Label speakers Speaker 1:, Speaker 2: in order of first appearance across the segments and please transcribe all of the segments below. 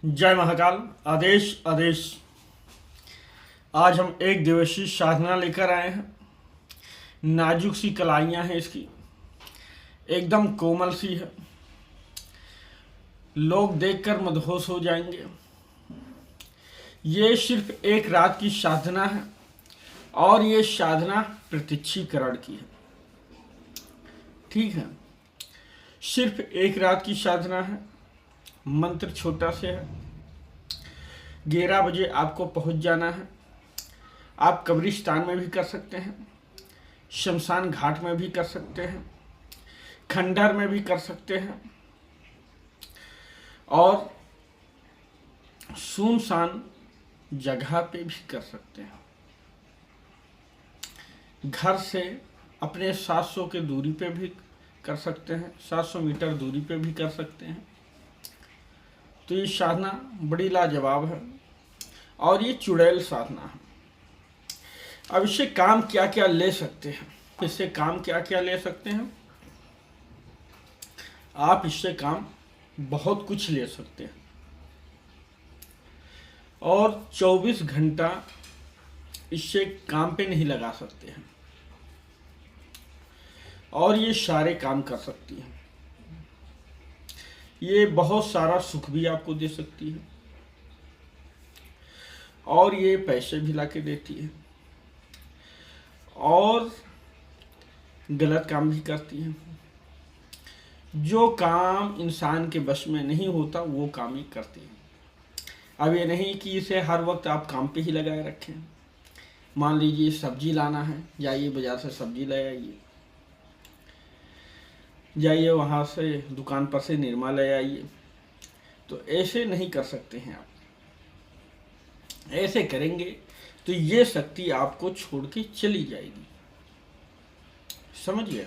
Speaker 1: जय महाकाल। आदेश आदेश। आज हम एक दिवसीय साधना लेकर आए हैं। नाजुक सी कलाइयाँ हैं इसकी, एकदम कोमल सी है। लोग देखकर मदहोश हो जाएंगे। ये सिर्फ एक रात की साधना है और ये साधना प्रत्यक्षीकरण की है। ठीक है, सिर्फ एक रात की साधना है। मंत्र छोटा से है। 11 बजे आपको पहुंच जाना है। आप कब्रिस्तान में भी कर सकते हैं, शमशान घाट में भी कर सकते हैं, खंडहर में भी कर सकते हैं और सुनसान जगह पे भी कर सकते हैं। घर से अपने 700 के दूरी पे भी कर सकते हैं, 700 मीटर दूरी पे भी कर सकते हैं। तो ये साधना बड़ी लाजवाब है और ये चुड़ैल साधना है। अब इससे काम क्या क्या ले सकते हैं? इससे काम क्या क्या ले सकते हैं? आप इससे काम बहुत कुछ ले सकते हैं और 24 घंटा इससे काम पे नहीं लगा सकते हैं और ये सारे काम कर सकती है। ये बहुत सारा सुख भी आपको दे सकती है और ये पैसे भी ला के देती है और गलत काम भी करती है। जो काम इंसान के बस में नहीं होता वो काम ही करती है। अब ये नहीं कि इसे हर वक्त आप काम पे ही लगाए रखें। मान लीजिए सब्जी लाना है, जाइए बाजार से सब्जी ले आइए, जाइए वहाँ से दुकान पर से निरमा ले आइए। तो ऐसे नहीं कर सकते हैं आप। ऐसे करेंगे तो ये शक्ति आपको छोड़ के चली जाएगी। समझिए,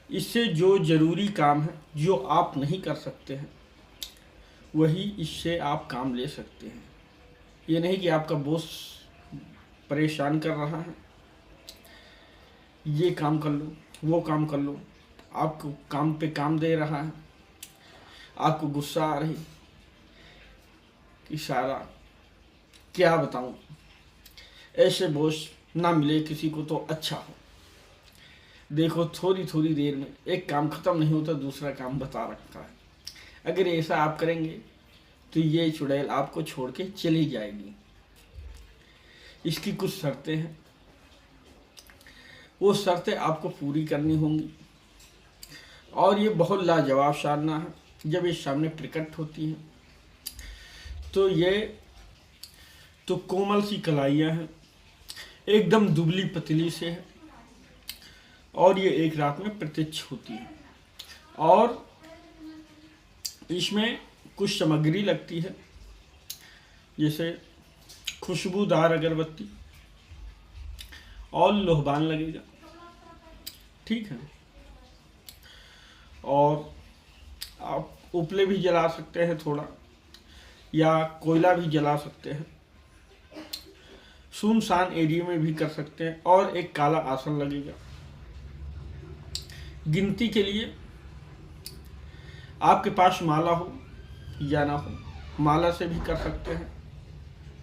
Speaker 1: इससे जो जरूरी काम है, जो आप नहीं कर सकते हैं, वही इससे आप काम ले सकते हैं। ये नहीं कि आपका बॉस परेशान कर रहा है, ये काम कर लो, वो काम कर लो, आपको काम पे काम दे रहा है, आपको गुस्सा आ रही कि सारा क्या बताऊं, ऐसे बॉस ना मिले किसी को तो अच्छा हो। देखो थोड़ी थोड़ी देर में एक काम खत्म नहीं होता, दूसरा काम बता रखता है। अगर ऐसा आप करेंगे तो ये चुड़ैल आपको छोड़ के चली जाएगी। इसकी कुछ शर्तें हैं, वो शर्तें आपको पूरी करनी होंगी और ये बहुत लाजवाब साधना है। जब ये सामने प्रकट होती है तो ये तो कोमल सी कलाइयाँ हैं, एकदम दुबली पतली से है और ये एक रात में प्रत्यक्ष होती है और इसमें कुछ सामग्री लगती है, जैसे खुशबूदार अगरबत्ती और लोहबान लगेगा। ठीक है, और आप उपले भी जला सकते हैं थोड़ा, या कोयला भी जला सकते हैं। सुनसान एरिया में भी कर सकते हैं और एक काला आसन लगेगा। गिनती के लिए आपके पास माला हो या ना हो, माला से भी कर सकते हैं,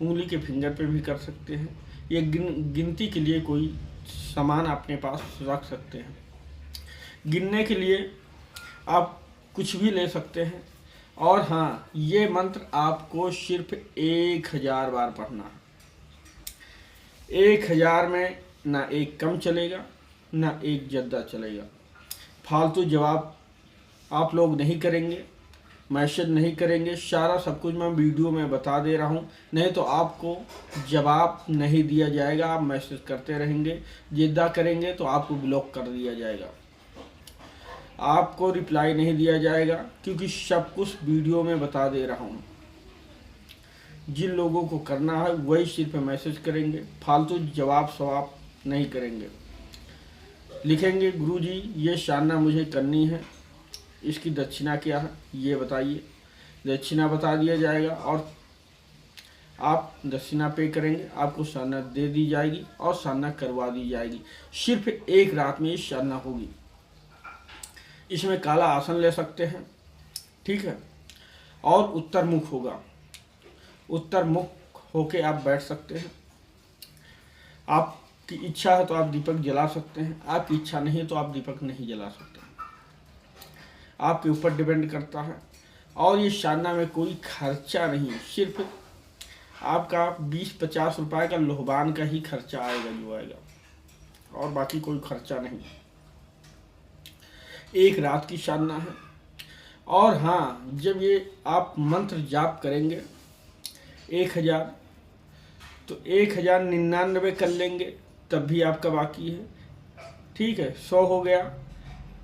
Speaker 1: उंगली के फिंगर पे भी कर सकते हैं। ये गिनती के लिए कोई सामान अपने पास रख सकते हैं। गिनने के लिए आप कुछ भी ले सकते हैं। और हाँ, ये मंत्र आपको सिर्फ 1000 बार पढ़ना है। 1000 में ना एक कम चलेगा ना एक ज़्यादा चलेगा। फालतू जवाब आप लोग नहीं करेंगे, मैसेज नहीं करेंगे। सारा सब कुछ मैं वीडियो में बता दे रहा हूँ, नहीं तो आपको जवाब नहीं दिया जाएगा। आप मैसेज करते रहेंगे, जिद्दा करेंगे तो आपको ब्लॉक कर दिया जाएगा, आपको रिप्लाई नहीं दिया जाएगा, क्योंकि सब कुछ वीडियो में बता दे रहा हूँ। जिन लोगों को करना है वही सिर्फ मैसेज करेंगे, फालतू जवाब सवाब नहीं करेंगे। लिखेंगे गुरुजी ये साधना मुझे करनी है, इसकी दक्षिणा क्या है ये बताइए, दक्षिणा बता दिया जाएगा और आप दक्षिणा पे करेंगे, आपको साधना दे दी जाएगी और साधना करवा दी जाएगी। सिर्फ एक रात में ये साधना होगी। इसमें काला आसन ले सकते हैं। ठीक है, और उत्तर मुख होगा। उत्तर मुख होके आप बैठ सकते हैं। आपकी इच्छा है तो आप दीपक जला सकते हैं, आपकी इच्छा नहीं है तो आप दीपक नहीं जला सकते, आपके ऊपर डिपेंड करता है। और ये साधना में कोई खर्चा नहीं है, सिर्फ आपका 20-50 रुपए का लोहबान का ही खर्चा आएगा जो आएगा, और बाकी कोई खर्चा नहीं। एक रात की साधना है। और हाँ, जब ये आप मंत्र जाप करेंगे 1000, तो 1099 कर लेंगे तब भी आपका बाकी है, ठीक है। 100 हो गया।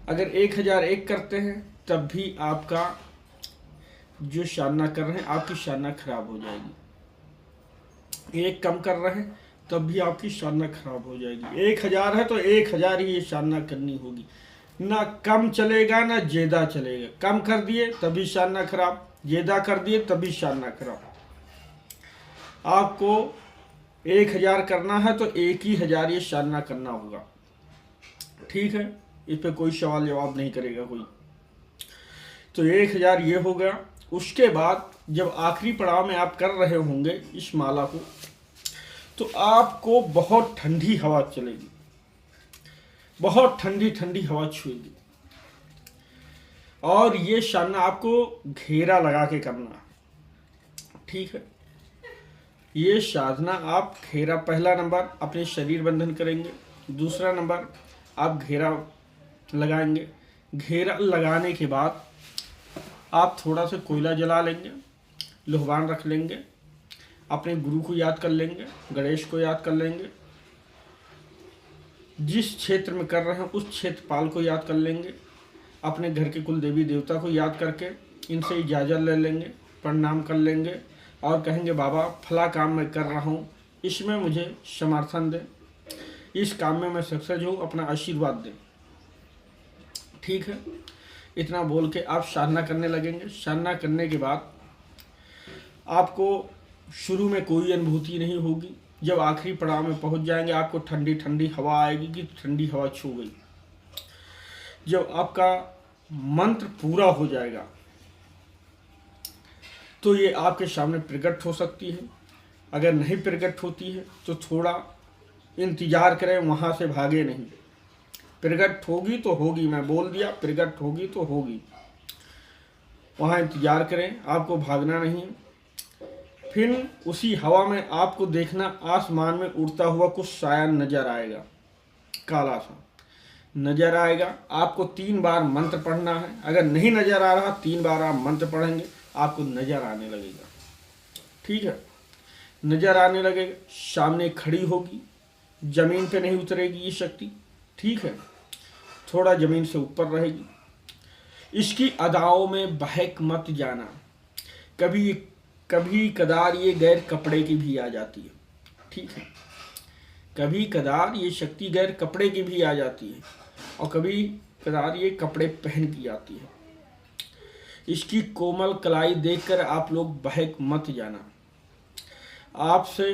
Speaker 1: अगर 1001 करते हैं तब भी आपका जो साधना कर रहे हैं आपकी साधना खराब हो जाएगी। 1 कम कर रहे हैं तब भी आपकी साधना खराब हो जाएगी। 1000 है तो 1000 ही ये साधना करनी होगी, ना कम चलेगा ना ज़्यादा चलेगा। कम कर दिए तभी साधना खराब, ज़्यादा कर दिए तभी साधना खराब। आपको 1000 करना है तो 1000 ये साधना करना होगा, ठीक है। इस पे कोई सवाल जवाब नहीं करेगा कोई। तो 1000 ये हो गया। उसके बाद जब आखिरी पड़ाव में आप कर रहे होंगे इस माला को, तो आपको बहुत ठंडी हवा चलेगी, बहुत ठंडी ठंडी हवा छुएगी। और ये साधना आपको घेरा लगा के करना है, ठीक है। ये साधना आप घेरा, पहला नंबर अपने शरीर बंधन करेंगे, दूसरा नंबर आप घेरा लगाएंगे। घेरा लगाने के बाद आप थोड़ा सा कोयला जला लेंगे, लोहबान रख लेंगे, अपने गुरु को याद कर लेंगे, गणेश को याद कर लेंगे, जिस क्षेत्र में कर रहे हैं उस क्षेत्रपाल को याद कर लेंगे, अपने घर के कुल देवी देवता को याद करके इनसे इजाज़त ले लेंगे, प्रणाम कर लेंगे और कहेंगे बाबा फला काम मैं कर रहा हूँ, इसमें मुझे समर्थन दें, इस काम में मैं सक्सेस हूँ, अपना आशीर्वाद दें, ठीक है। इतना बोल के आप साधना करने लगेंगे। साधना करने के बाद आपको शुरू में कोई अनुभूति नहीं होगी। जब आखिरी पड़ाव में पहुंच जाएंगे आपको ठंडी ठंडी हवा आएगी कि ठंडी हवा छू गई। जब आपका मंत्र पूरा हो जाएगा तो ये आपके सामने प्रकट हो सकती है। अगर नहीं प्रकट होती है तो थोड़ा इंतजार करें, वहाँ से भागे नहीं। प्रकट होगी तो होगी, मैं बोल दिया प्रकट होगी तो होगी, वहाँ इंतजार करें, आपको भागना नहीं। फिर उसी हवा में आपको देखना आसमान में उड़ता हुआ कुछ साया नजर आएगा, काला सा नजर आएगा। आपको 3 बार मंत्र पढ़ना है। अगर नहीं नजर आ रहा 3 बार आप मंत्र पढ़ेंगे, आपको नजर आने लगेगा, ठीक है। नजर आने लगेगा, सामने खड़ी होगी, जमीन पे नहीं उतरेगी ये शक्ति, ठीक है, थोड़ा जमीन से ऊपर रहेगी। इसकी अदाओं में बहक मत जाना। कभी कभी कदार ये गैर कपड़े की भी आ जाती है, ठीक है। कभी कदार ये शक्ति गैर कपड़े की भी आ जाती है और कभी कदार ये कपड़े पहन की आती है। इसकी कोमल कलाई देखकर आप लोग बहक मत जाना। आपसे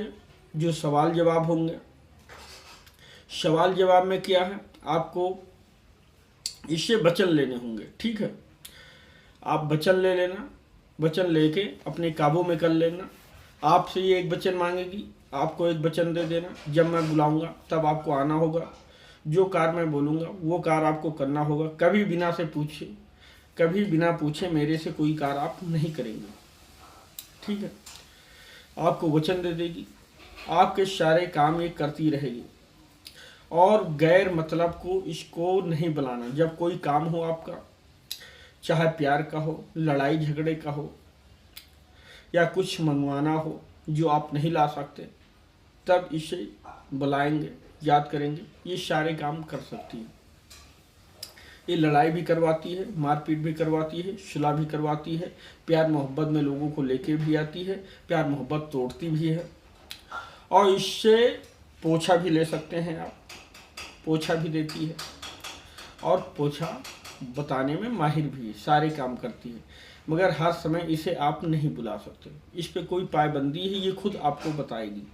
Speaker 1: जो सवाल जवाब होंगे, सवाल जवाब में क्या है, आपको इससे वचन लेने होंगे, ठीक है। आप वचन ले लेना, वचन लेके अपने काबू में कर लेना। आपसे ये एक वचन मांगेगी, आपको एक वचन दे देना। जब मैं बुलाऊंगा तब आपको आना होगा, जो कार्य मैं बोलूँगा वो कार्य आपको करना होगा। कभी बिना से पूछे, कभी बिना पूछे मेरे से कोई कार्य आप नहीं करेंगे, ठीक है। आपको वचन दे देगी, आपके सारे काम ये करती रहेगी। और गैर मतलब को इसको नहीं बुलाना। जब कोई काम हो आपका, चाहे प्यार का हो, लड़ाई झगड़े का हो, या कुछ मंगवाना हो जो आप नहीं ला सकते, तब इसे बुलाएंगे, याद करेंगे, ये सारे काम कर सकती है। ये लड़ाई भी करवाती है, मारपीट भी करवाती है, सुलह भी करवाती है, प्यार मोहब्बत में लोगों को लेके भी आती है, प्यार मोहब्बत तोड़ती भी है। और इससे पोछा भी ले सकते हैं आप, पोछा भी देती है और पोछा बताने में माहिर भी है, सारे काम करती है। मगर हर समय इसे आप नहीं बुला सकते, इस पे कोई पाबंदी है, ये खुद आपको बताएगी,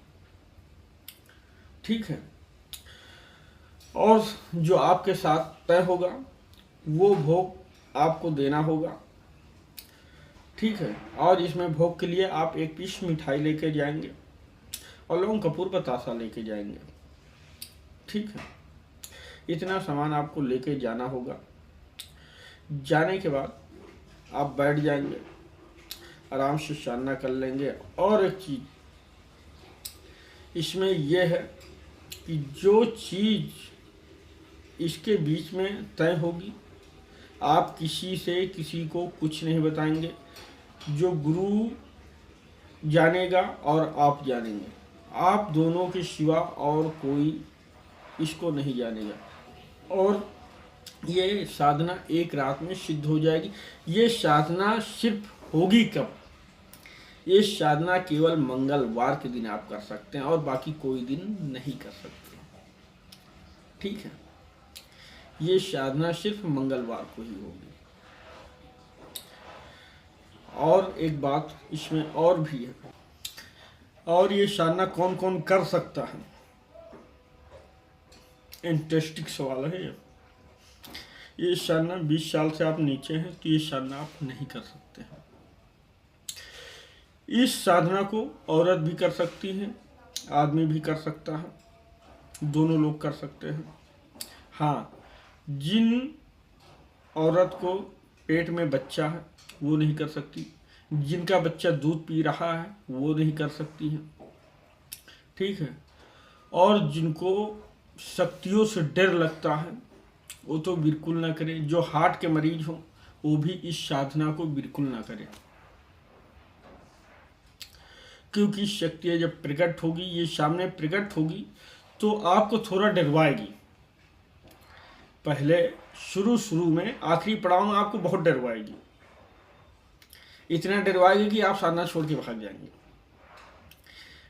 Speaker 1: ठीक है। और जो आपके साथ तय होगा वो भोग आपको देना होगा, ठीक है। और इसमें भोग के लिए आप 1 पीस मिठाई लेके जाएंगे और लौंग कपूर बतासा लेके जाएंगे, ठीक है। इतना सामान आपको लेके जाना होगा। जाने के बाद आप बैठ जाएंगे, आराम से साधना कर लेंगे। और एक चीज इसमें यह है कि जो चीज इसके बीच में तय होगी, आप किसी से किसी को कुछ नहीं बताएंगे। जो गुरु जानेगा और आप जानेंगे, आप दोनों के सिवा और कोई इसको नहीं जानेगा। और ये साधना एक रात में सिद्ध हो जाएगी। ये साधना सिर्फ होगी कब? ये साधना केवल मंगलवार के दिन आप कर सकते हैं और बाकी कोई दिन नहीं कर सकते, ठीक है। ये साधना सिर्फ मंगलवार को ही होगी। और एक बात इसमें और भी है, और ये साधना कौन कौन कर सकता है? इंटरेस्टिंग सवाल है ये साधना 20 साल से आप नीचे हैं तो ये साधना आप नहीं कर सकते हैं। इस साधना को औरत भी कर सकती है, आदमी भी कर सकता है, दोनों लोग कर सकते हैं। हाँ, जिन औरत को पेट में बच्चा है वो नहीं कर सकती, जिनका बच्चा दूध पी रहा है वो नहीं कर सकती है, ठीक है। और जिनको शक्तियों से डर लगता है वो तो बिल्कुल ना करें। जो हार्ट के मरीज हो वो भी इस साधना को बिल्कुल ना करें, क्योंकि शक्ति जब प्रकट होगी, ये सामने प्रकट होगी तो आपको थोड़ा डरवाएगी। पहले शुरू में आखिरी पड़ाव में आपको बहुत डरवाएगी, इतना डरवाएगी कि आप साधना छोड़ के भाग जाएंगे।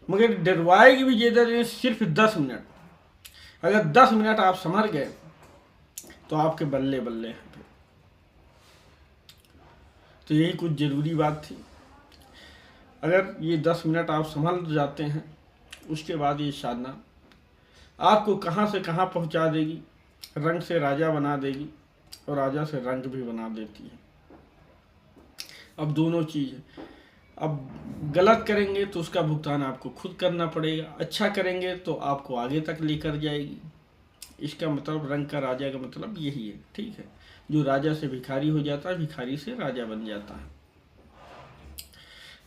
Speaker 1: मगर डरवाएगी भी ज्यादा नहीं, सिर्फ 10 मिनट। अगर 10 मिनट आप संभल गए तो आपके बल्ले बल्ले हैं फिर। तो यही कुछ जरूरी बात थी। अगर ये 10 मिनट आप संभल जाते हैं, उसके बाद ये साधना आपको कहाँ से कहाँ पहुँचा देगी, रंग से राजा बना देगी और राजा से रंग भी बना देती है। अब दोनों चीज़ है। अब गलत करेंगे तो उसका भुगतान आपको खुद करना पड़ेगा, अच्छा करेंगे तो आपको आगे तक लेकर जाएगी। इसका मतलब रंग का राजा का मतलब यही है, ठीक है। जो राजा से भिखारी हो जाता है, भिखारी से राजा बन जाता है।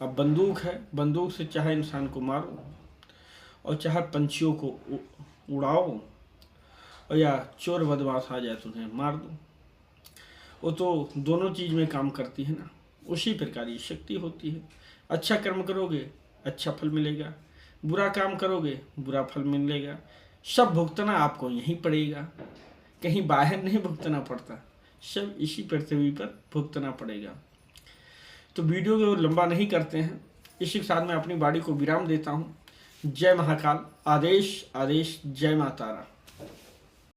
Speaker 1: अब बंदूक है, बंदूक से चाहे इंसान को मारो और चाहे पंछियों को उड़ाओ, और या चोर बदमाश आ जाए तो उन्हें मार दो, वो तो दोनों चीज़ में काम करती है ना। उसी प्रकार ये शक्ति होती है। अच्छा कर्म करोगे अच्छा फल मिलेगा, बुरा काम करोगे बुरा फल मिलेगा। सब भुगतना आपको यहीं पड़ेगा, कहीं बाहर नहीं भुगतना पड़ता, सब इसी पृथ्वी पर भुगतना पड़ेगा। तो वीडियो को लंबा नहीं करते हैं, इसी के साथ मैं अपनी वाणी को विराम देता हूँ। जय महाकाल। आदेश आदेश। जय माता तारा।